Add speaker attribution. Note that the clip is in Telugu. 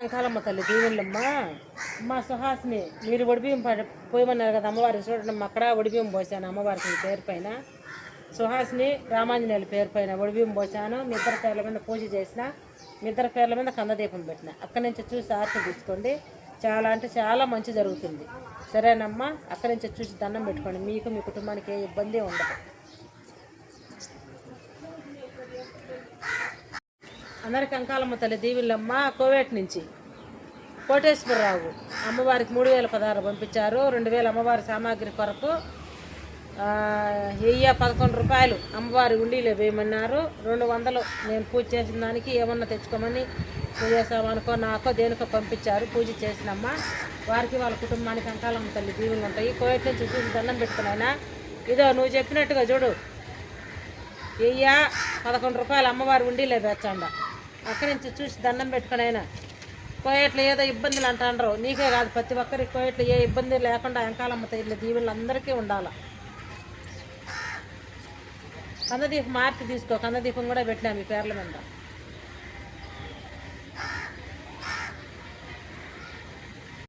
Speaker 1: అంకాలమ్మ తల్లి దీవుళ్ళమ్మ అమ్మ సుహాసిని మీరు ఒడిబియ్యం పోయమన్నారు కదా అమ్మవారికి చూడండి అక్కడ ఒడిబియ్యం పోసాను అమ్మవారికి పేరు పైన సుహాసిని రామాంజనేయుల పేరు పైన ఒడిబియ్యం పోసాను మీ ఇద్దరి పేర్ల మీద పూజ చేసిన మీ ఇద్దరి పేర్ల మీద కందదీపం పెట్టిన అక్కడి నుంచి చూసి ఆర్తి తీసుకోండి చాలా అంటే చాలా మంచి జరుగుతుంది సరేనమ్మా అక్కడి నుంచి చూసి దండం పెట్టుకోండి మీకు మీ కుటుంబానికి ఏ ఇబ్బంది ఉండదు అందరికి అంకాలమ్మ తల్లి దీవులమ్మ కోవేట్ నుంచి కోటేశ్వరరావు అమ్మవారికి 3016 పంపించారు 2000 అమ్మవారి సామాగ్రి కొరకు 11 రూపాయలు అమ్మవారి ఉండిలో వేయమన్నారు 200 నేను పూజ చేసిన దానికి ఏమన్నా తెచ్చుకోమని పూజ చేసామనుకో నాకో దేనికో పంపించారు పూజ చేసినమ్మ వారికి వాళ్ళ కుటుంబానికి అంకాలమ్మ తల్లి దీవులు ఉంటాయి కోవేట్ నుంచి చూసి దండం పెట్టుకున్నాయినా ఇదో నువ్వు చెప్పినట్టుగా చూడు 11 రూపాయలు అమ్మవారి ఉండిలో వేచండా అక్కడి నుంచి చూసి దండం పెట్టుకునైనా కోయట్లో ఏదో ఇబ్బందులు అంటాండ్రు నీకే కాదు ప్రతి ఒక్కరికి కోయట్లో ఏ ఇబ్బంది లేకుండా అంకాలమ్మ తల్లి దీవులు అందరికీ ఉండాలి కందదీపం మార్చి తీసుకో కందదీపం కూడా పెట్టినా మీ పేర్ల మీద